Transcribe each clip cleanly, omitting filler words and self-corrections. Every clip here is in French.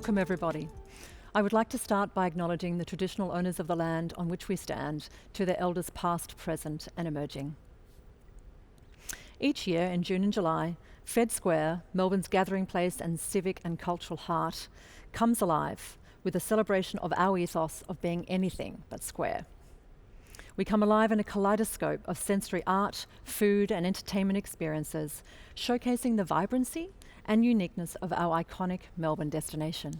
Welcome everybody. I would like to start by acknowledging the traditional owners of the land on which we stand, to their elders past, present and emerging. Each year in June and July, Fed Square, Melbourne's gathering place and civic and cultural heart, comes alive with a celebration of our ethos of being anything but square. We come alive in a kaleidoscope of sensory art, food and entertainment experiences, showcasing the vibrancy and uniqueness of our iconic Melbourne destination.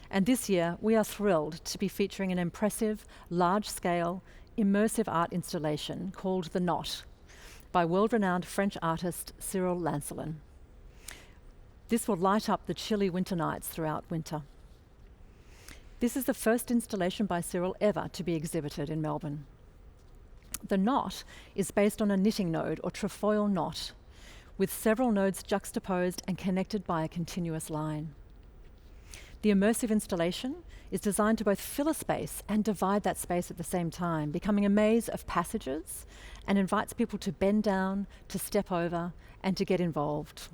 And this year, we are thrilled to be featuring an impressive, large-scale, immersive art installation called The Knot by world-renowned French artist Cyril Lancelin. This will light up the chilly winter nights throughout winter. This is the first installation by Cyril ever to be exhibited in Melbourne. The knot is based on a knitting node or trefoil knot, with several nodes juxtaposed and connected by a continuous line. The immersive installation is designed to both fill a space and divide that space at the same time, becoming a maze of passages, and invites people to bend down, to step over, and to get involved.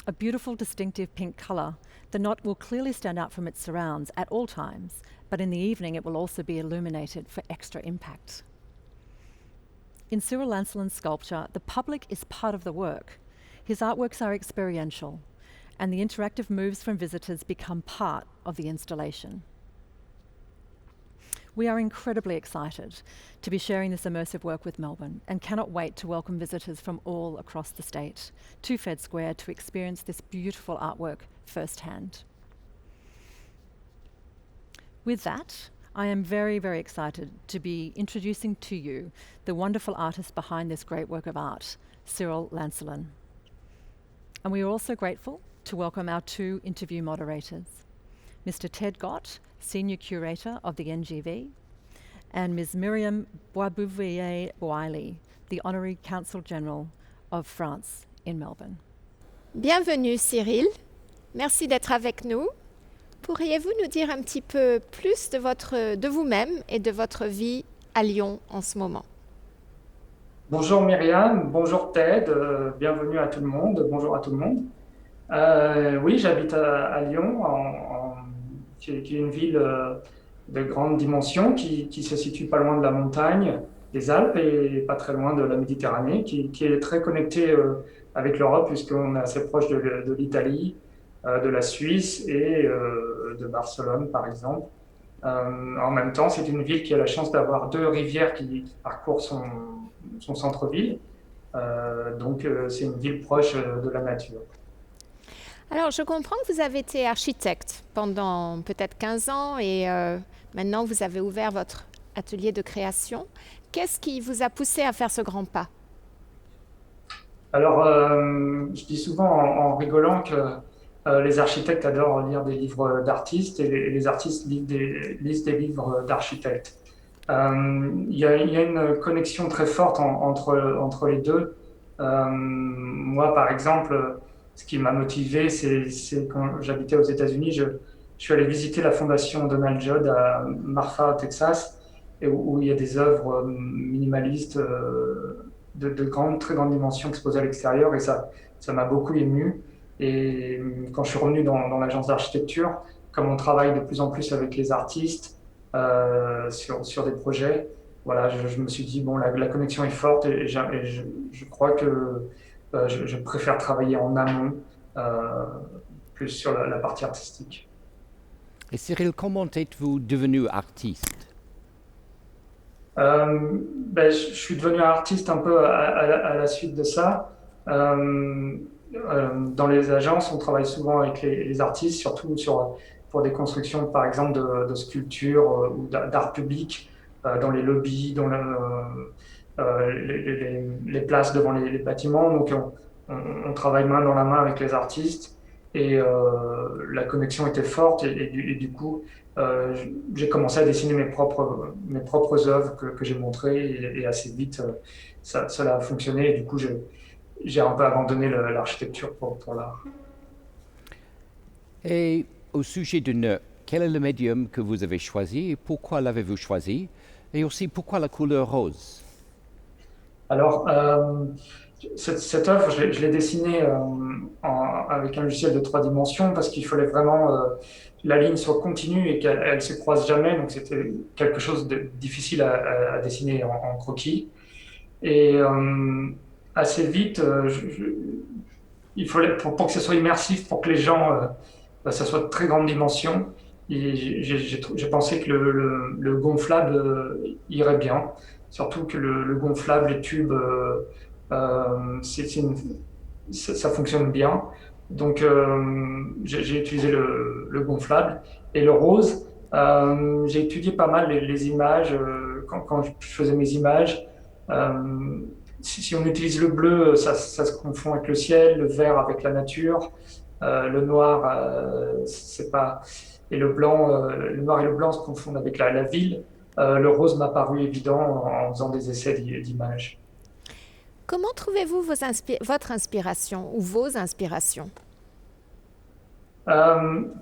A beautiful, distinctive pink colour, the knot will clearly stand out from its surrounds at all times, but in the evening it will also be illuminated for extra impact. In Cyril Lancelin's sculpture, the public is part of the work. His artworks are experiential, and the interactive moves from visitors become part of the installation. We are incredibly excited to be sharing this immersive work with Melbourne and cannot wait to welcome visitors from all across the state to Fed Square to experience this beautiful artwork firsthand. With that, I am very, very excited to be introducing to you the wonderful artist behind this great work of art, Cyril Lancelin. And we are also grateful to welcome our two interview moderators, Mr. Ted Gott, Senior Curator of the NGV, and Ms. Myriam Boisbouvier-Boilly, the Honorary Consul General of France in Melbourne. Bienvenue Cyril, merci d'être avec nous. Pourriez-vous nous dire un petit peu plus de vous-même et de votre vie à Lyon en ce moment? Bonjour Myriam, bonjour Ted, bienvenue à tout le monde, bonjour à tout le monde. Oui, j'habite à Lyon, qui est une ville de grande dimension, qui se situe pas loin de la montagne, des Alpes, et pas très loin de la Méditerranée, qui est très connectée avec l'Europe, puisqu'on est assez proche de l'Italie, de la Suisse et de Barcelone, par exemple. En même temps, c'est une ville qui a la chance d'avoir deux rivières qui parcourent son centre-ville. Donc, c'est une ville proche de la nature. Alors, je comprends que vous avez été architecte pendant peut-être 15 ans et maintenant vous avez ouvert votre atelier de création. Qu'est-ce qui vous a poussé à faire ce grand pas? Alors, je dis souvent en rigolant que les architectes adorent lire des livres d'artistes et les artistes lisent des livres d'architectes. Il y a une connexion très forte entre les deux. Moi, par exemple, ce qui m'a motivé, c'est quand j'habitais aux États-Unis, je suis allé visiter la fondation Donald Judd à Marfa, Texas, et où il y a des œuvres minimalistes de très grande dimension exposées à l'extérieur, et ça m'a beaucoup ému. Et quand je suis revenu dans l'agence d'architecture, comme on travaille de plus en plus avec les artistes sur des projets, voilà, je me suis dit, bon, la connexion est forte et je crois que je préfère travailler en amont, plus sur la partie artistique. Et Cyril, comment êtes-vous devenu artiste? Je suis devenu artiste un peu à la suite de ça. Dans les agences, on travaille souvent avec les artistes, surtout pour des constructions, par exemple, de sculptures ou d'art public, dans les lobbies, dans les places devant les bâtiments. Donc, on travaille main dans la main avec les artistes et la connexion était forte et du coup, j'ai commencé à dessiner mes propres œuvres que j'ai montrées et assez vite, cela a fonctionné et du coup, j'ai un peu abandonné l'architecture pour l'art. Et au sujet de nœuds, quel est le médium que vous avez choisi et pourquoi l'avez-vous choisi? Et aussi, pourquoi la couleur rose? Alors, cette œuvre, je l'ai dessinée avec un logiciel de 3 dimensions parce qu'il fallait vraiment la ligne soit continue et qu'elle se croise jamais. Donc c'était quelque chose de difficile à dessiner en croquis. Et assez vite, il fallait pour que ce soit immersif, pour que les gens, ça soit de très grande dimension. Et j'ai pensé que le gonflable irait bien, surtout que le gonflable, les tubes, ça fonctionne bien. Donc j'ai utilisé le gonflable et le rose. J'ai étudié pas mal les images quand je faisais mes images. Euh, si on utilise le bleu, ça se confond avec le ciel, le vert avec la nature, le noir, c'est pas, et le blanc, le noir et le blanc se confondent avec la ville. Le rose m'a paru évident en faisant des essais d'images. Comment trouvez-vous votre inspiration ou vos inspirations?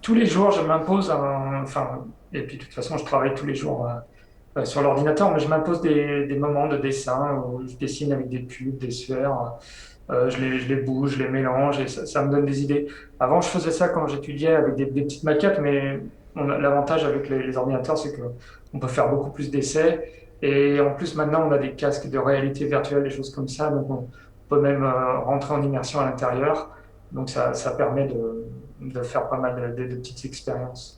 Tous les jours, je m'impose enfin, et puis de toute façon, je travaille tous les jours sur l'ordinateur, mais je m'impose des moments de dessin où je dessine avec des cubes, des sphères, je les bouge, je les mélange et ça me donne des idées. Avant, je faisais ça quand j'étudiais avec des petites maquettes, mais l'avantage avec les ordinateurs, c'est qu'on peut faire beaucoup plus d'essais. Et en plus, maintenant, on a des casques de réalité virtuelle, des choses comme ça, donc on peut même rentrer en immersion à l'intérieur. Donc ça permet de faire pas mal de petites expériences.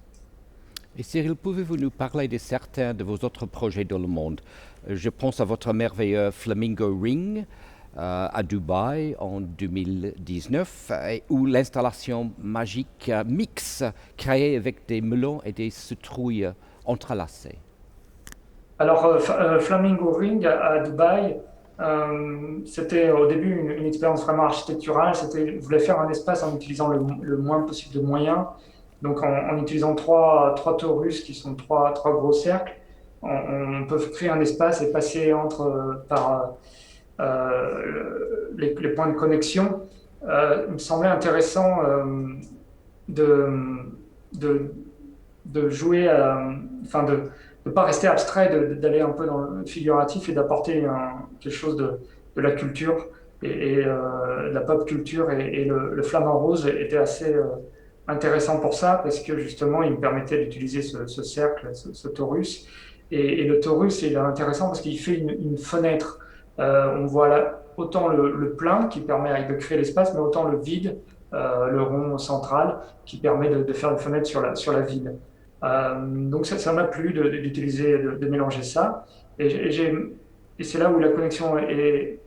Et Cyril, pouvez-vous nous parler de certains de vos autres projets dans le monde? Je pense à votre merveilleux Flamingo Ring à Dubaï en 2019, ou l'installation magique Mix, créée avec des melons et des citrouilles entrelacées. Alors, Flamingo Ring à Dubaï, c'était au début une expérience vraiment architecturale. Je voulais faire un espace en utilisant le moins possible de moyens. Donc, en utilisant trois torus qui sont trois gros cercles, on peut créer un espace et passer par les points de connexion. Il me semblait intéressant de, de, de jouer, enfin de ne pas rester abstrait, d'aller un peu dans le figuratif et d'apporter quelque chose de la culture et de la pop culture. Et le flamant rose était assez intéressant pour ça parce que justement, il me permettait d'utiliser ce cercle, ce torus. Et le torus, il est intéressant parce qu'il fait une fenêtre. On voit là autant le plein qui permet de créer l'espace, mais autant le vide, le rond central, qui permet de faire une fenêtre sur la ville. Donc ça m'a plu d'utiliser, de mélanger ça. Et c'est là où la connexion est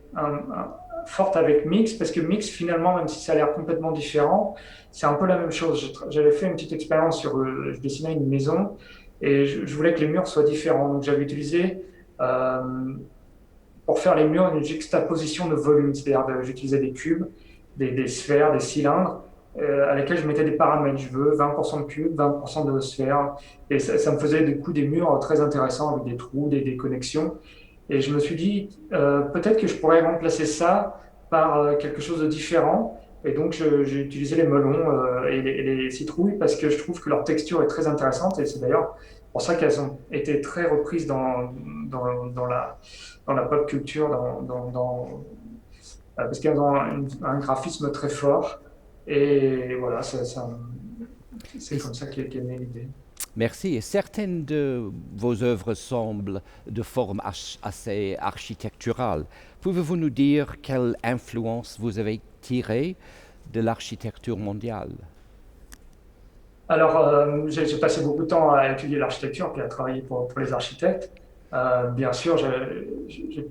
forte avec Mix, parce que Mix, finalement, même si ça a l'air complètement différent, c'est un peu la même chose. J'avais fait une petite expérience je dessinais une maison, et je voulais que les murs soient différents. Donc j'avais utilisé, euh, pour faire les murs, une juxtaposition de volumes, c'est-à-dire j'utilisais des cubes, des sphères, des cylindres, à lesquels je mettais des paramètres. Je veux 20% de cubes, 20% de sphères. Et ça me faisait du coup des murs très intéressants avec des trous, des connexions. Et je me suis dit, peut-être que je pourrais remplacer ça par quelque chose de différent. Et donc, j'ai utilisé les melons et les citrouilles parce que je trouve que leur texture est très intéressante. Et c'est d'ailleurs pour ça qu'elles ont été très reprises dans la pop culture, parce qu'elles ont un graphisme très fort. Et voilà, c'est Et comme ça qu'est née l'idée. merci. Et certaines de vos œuvres semblent de forme assez architecturale. Pouvez-vous nous dire quelle influence vous avez tirée de l'architecture mondiale? Alors, j'ai passé beaucoup de temps à étudier l'architecture puis à travailler pour les architectes. Bien sûr, je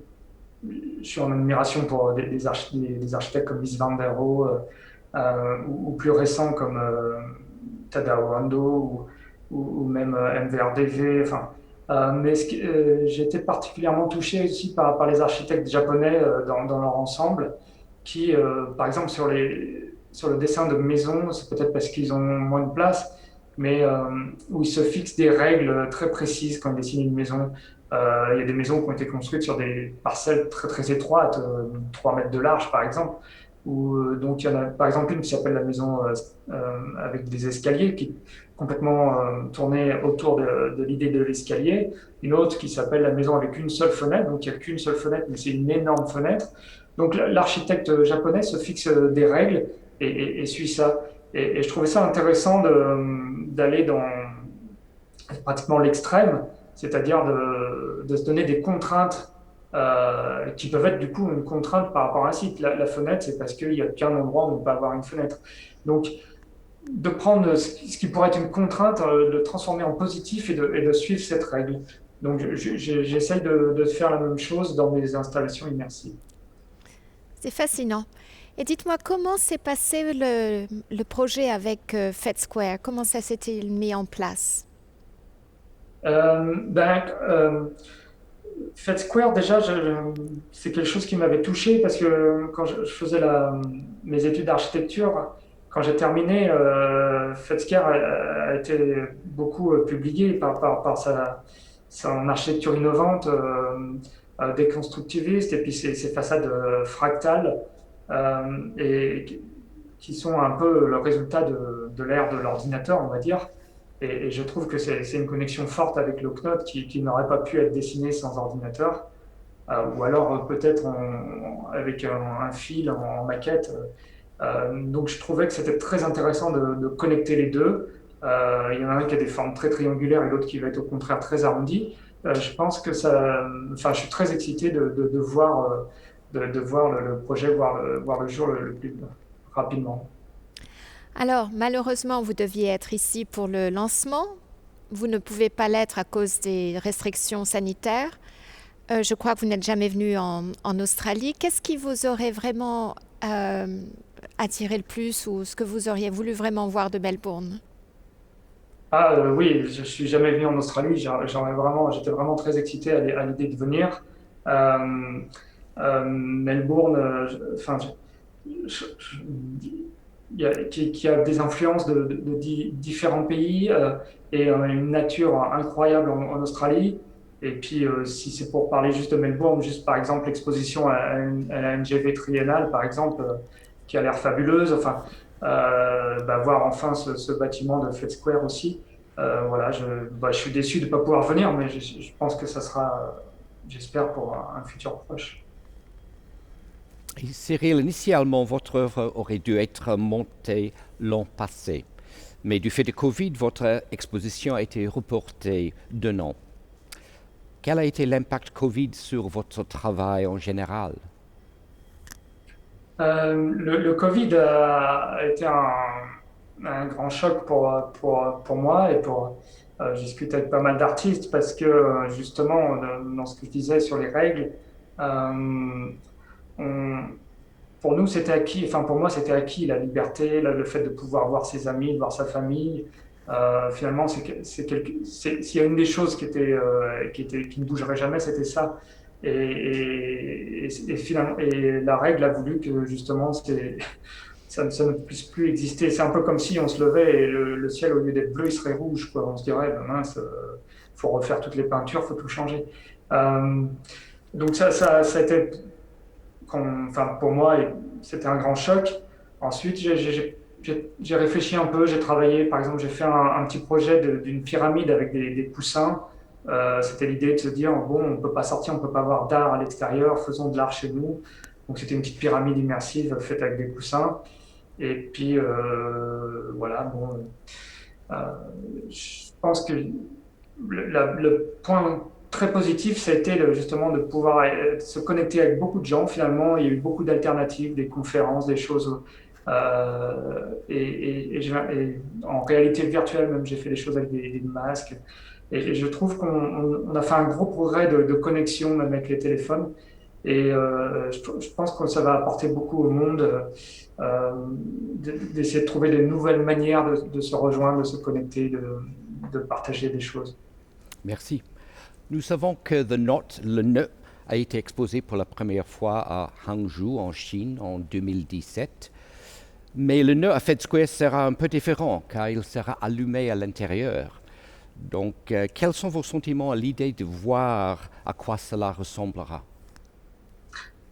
suis en admiration pour des architectes comme Mies van der Rohe, ou plus récents comme Tadao Ando ou même MVRDV. Enfin, mais j'ai été particulièrement touché aussi par les architectes japonais dans leur ensemble, qui, par exemple, sur le dessin de maisons, c'est peut-être parce qu'ils ont moins de place, mais où ils se fixent des règles très précises quand ils dessinent une maison. Il y a des maisons qui ont été construites sur des parcelles très très étroites, 3 mètres de large par exemple. Donc il y en a par exemple une qui s'appelle la maison avec des escaliers complètement tournée autour de l'idée de l'escalier. Une autre qui s'appelle la maison avec une seule fenêtre, donc il n'y a qu'une seule fenêtre, mais c'est une énorme fenêtre. Donc l'architecte japonais se fixe des règles et suit ça. Et je trouvais ça intéressant d'aller dans pratiquement l'extrême, c'est-à-dire de se donner des contraintes qui peuvent être du coup une contrainte par rapport à un site. La fenêtre, c'est parce qu'il n'y a qu'un endroit où on peut avoir une fenêtre. Donc, de prendre ce qui pourrait être une contrainte, de le transformer en positif et de suivre cette règle. Donc, j'essaye de faire la même chose dans mes installations immersives. C'est fascinant. Et dites-moi, comment s'est passé le projet avec FedSquare? Comment ça s'est-il mis en place? Ben, FedSquare, déjà, c'est quelque chose qui m'avait touché parce que quand je faisais mes études d'architecture, quand j'ai terminé, FedSquare a été beaucoup publié par son architecture innovante, déconstructiviste, et puis ses façades fractales, et qui sont un peu le résultat de l'ère de l'ordinateur, on va dire. Et je trouve que c'est une connexion forte avec le CNOT qui n'aurait pas pu être dessinée sans ordinateur, ou alors peut-être avec un fil en maquette. Donc je trouvais que c'était très intéressant de connecter les deux. Il y en a un qui a des formes très triangulaires et l'autre qui va être au contraire très arrondi. Je pense que enfin, je suis très excité de voir, de voir le projet voir le jour le plus rapidement. Alors, malheureusement, vous deviez être ici pour le lancement. Vous ne pouvez pas l'être à cause des restrictions sanitaires. Je crois que vous n'êtes jamais venu en Australie. Qu'est-ce qui vous aurait vraiment attiré le plus ou ce que vous auriez voulu vraiment voir de Melbourne? Oui, je suis jamais venu en Australie. J'étais vraiment très excité à l'idée de venir. Euh, Melbourne, enfin, qui a des influences de différents pays et une nature incroyable en Australie. Et puis, si c'est pour parler juste de Melbourne, juste par exemple l'exposition à la NGV triennale, par exemple, qui a l'air fabuleuse. Enfin, voir enfin ce bâtiment de Fed Square aussi. Voilà, je suis déçu de ne pas pouvoir venir, mais je pense que ça sera, j'espère, pour un futur proche. Et Cyril, initialement, votre œuvre aurait dû être montée l'an passé. Mais du fait de Covid, votre exposition a été reportée d'1 an. Quel a été l'impact Covid sur votre travail en général? Le Covid a été un grand choc pour moi et je discute avec pas mal d'artistes parce que justement, dans ce que je disais sur les règles, euh, on- pour nous, c'était acquis, enfin pour moi, c'était acquis la liberté, le fait de pouvoir voir ses amis, de voir sa famille. Finalement, s'il y a une des choses qui ne bougerait jamais, c'était ça. Finalement, et la règle a voulu que justement, ça ne puisse plus exister. C'est un peu comme si on se levait et le ciel, au lieu d'être bleu, il serait rouge, quoi. On se dirait, ben mince, faut refaire toutes les peintures, faut tout changer. Euh, donc ça a été enfin, pour moi, c'était un grand choc. Ensuite, j'ai réfléchi un peu, j'ai travaillé, par exemple, j'ai fait un petit projet d'une pyramide avec des coussins. C'était l'idée de se dire, bon, on ne peut pas sortir, on ne peut pas avoir d'art à l'extérieur, faisons de l'art chez nous. Donc, c'était une petite pyramide immersive faite avec des coussins. Et puis, voilà, bon, euh, je pense que le point très positif, ça a été justement de pouvoir se connecter avec beaucoup de gens finalement. Il y a eu beaucoup d'alternatives, des conférences, des choses. Et en réalité virtuelle, même, j'ai fait des choses avec des masques. Et je trouve qu'on a fait un gros progrès de connexion même avec les téléphones. Et je pense que ça va apporter beaucoup au monde d'essayer de trouver de nouvelles manières de se rejoindre, de se connecter, de partager des choses. Merci. Nous savons que The Knot, le nœud, a été exposé pour la première fois à Hangzhou, en Chine, en 2017. Mais le nœud à Fed Square sera un peu différent, car il sera allumé à l'intérieur. Donc, quels sont vos sentiments à l'idée de voir à quoi cela ressemblera?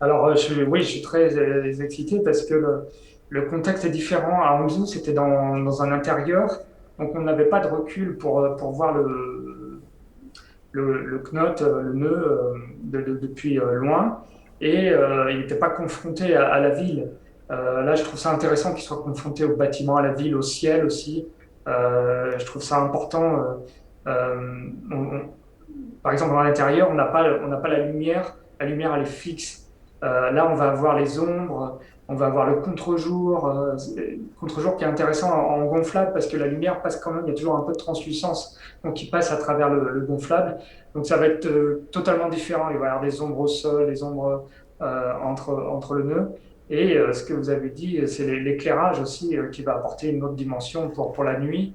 Alors, oui, je suis très excité parce que le contexte est différent. À Hangzhou, c'était dans un intérieur. Donc on n'avait pas de recul pour voir le knot, le nœud, depuis loin, et il n'était pas confronté à la ville. Là, je trouve ça intéressant qu'il soit confronté au bâtiment, à la ville, au ciel aussi. Je trouve ça important. Par exemple, à l'intérieur, on n'a pas la lumière. La lumière, elle est fixe. Là, on va avoir les ombres, on va avoir le contre-jour. Contre-jour qui est intéressant en gonflable parce que la lumière passe quand même, il y a toujours un peu de translucence, donc qui passe à travers le gonflable. Donc ça va être totalement différent. Il va y avoir des ombres au sol, des ombres entre le nœud. Et ce que vous avez dit, c'est l'éclairage aussi qui va apporter une autre dimension pour la nuit,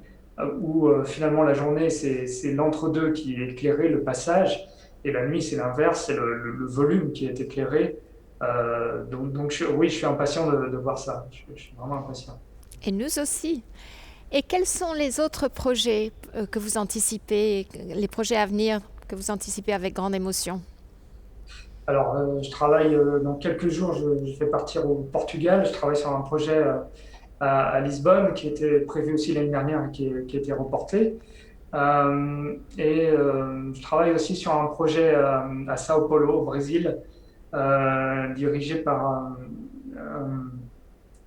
où finalement la journée, c'est l'entre-deux qui est éclairé, le passage, et la nuit, c'est l'inverse, c'est le volume qui est éclairé. Donc oui, je suis impatient de voir ça. Je suis vraiment impatient. Et nous aussi. Et quels sont les autres projets que vous anticipez, les projets à venir que vous anticipez avec grande émotion? Alors, je travaille dans quelques jours, je vais partir au Portugal. Je travaille sur un projet à Lisbonne qui était prévu aussi l'année dernière et qui a été reporté. Je travaille aussi sur un projet à Sao Paulo, au Brésil, dirigé par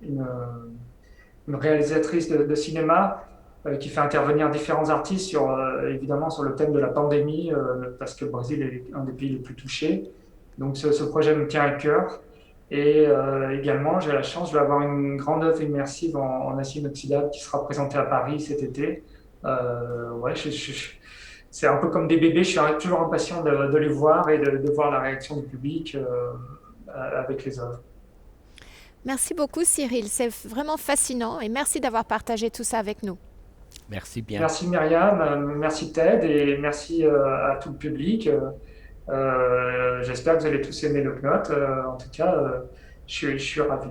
une, une réalisatrice de cinéma qui fait intervenir différents artistes évidemment sur le thème de la pandémie, parce que le Brésil est un des pays les plus touchés. Donc ce projet me tient à cœur. Et également, j'ai la chance, je vais avoir une grande œuvre immersive en acier inoxydable qui sera présentée à Paris cet été. Ouais, c'est un peu comme des bébés, je suis toujours impatient de les voir et de voir la réaction du public avec les œuvres. Merci beaucoup Cyril, c'est vraiment fascinant et merci d'avoir partagé tout ça avec nous. Merci bien. Merci Myriam, merci Ted et merci à tout le public. J'espère que vous allez tous aimer le Knot. En tout cas, je suis ravi.